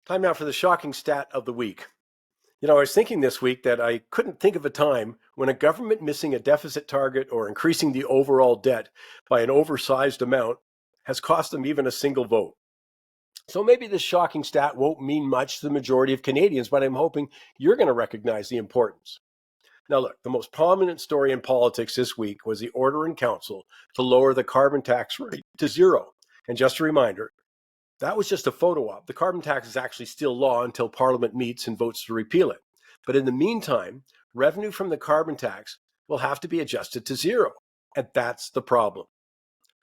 Time now for the shocking stat of the week. I was thinking this week that I couldn't think of a time when a government missing a deficit target or increasing the overall debt by an oversized amount has cost them even a single vote. So maybe this shocking stat won't mean much to the majority of Canadians, but I'm hoping you're going to recognize the importance. Now, look, the most prominent story in politics this week was the order in council to lower the carbon tax rate to zero. And just a reminder, that was just a photo op. The carbon tax is actually still law until Parliament meets and votes to repeal it. But in the meantime, revenue from the carbon tax will have to be adjusted to zero. And that's the problem.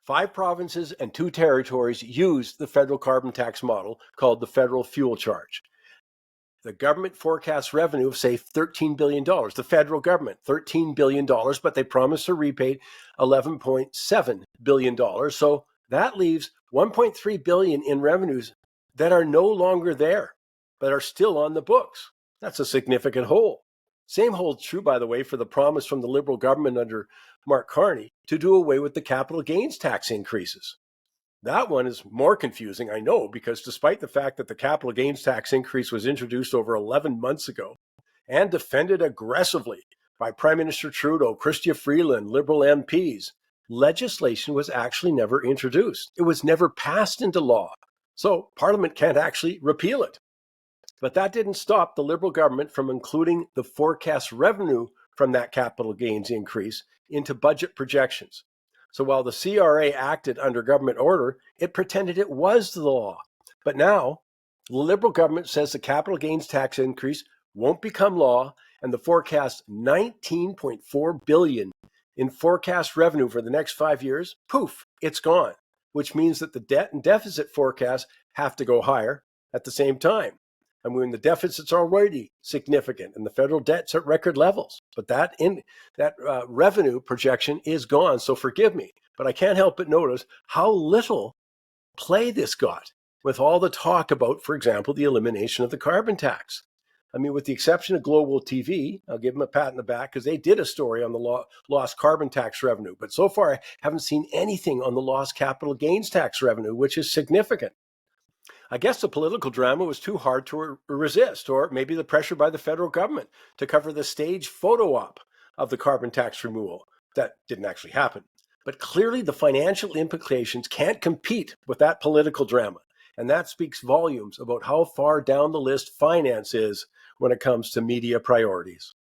5 provinces and 2 territories use the federal carbon tax model called the federal fuel charge. The government forecasts revenue of, say, $13 billion. The federal government, $13 billion, but they promise to repay $11.7 billion. So that leaves $1.3 billion in revenues that are no longer there, but are still on the books. That's a significant hole. Same holds true, by the way, for the promise from the Liberal government under Mark Carney to do away with the capital gains tax increases. That one is more confusing, I know, because despite the fact that the capital gains tax increase was introduced over 11 months ago and defended aggressively by Prime Minister Trudeau, Chrystia Freeland, Liberal MPs, legislation was actually never introduced. It was never passed into law. So Parliament can't actually repeal it. But that didn't stop the Liberal government from including the forecast revenue from that capital gains increase into budget projections. So while the CRA acted under government order, it pretended it was the law. But now, the Liberal government says the capital gains tax increase won't become law, and the forecast $19.4 billion in forecast revenue for the next 5 years, poof, it's gone, which means that the debt and deficit forecasts have to go higher at the same time. I mean, the deficit's already significant and the federal debt's at record levels, but that revenue projection is gone. So forgive me, but I can't help but notice how little play this got with all the talk about, for example, the elimination of the carbon tax. I mean, with the exception of Global TV, I'll give them a pat in the back because they did a story on the lost carbon tax revenue. But so far, I haven't seen anything on the lost capital gains tax revenue, which is significant. I guess the political drama was too hard to resist, or maybe the pressure by the federal government to cover the staged photo op of the carbon tax removal. That didn't actually happen. But clearly, the financial implications can't compete with that political drama. And that speaks volumes about how far down the list finance is when it comes to media priorities.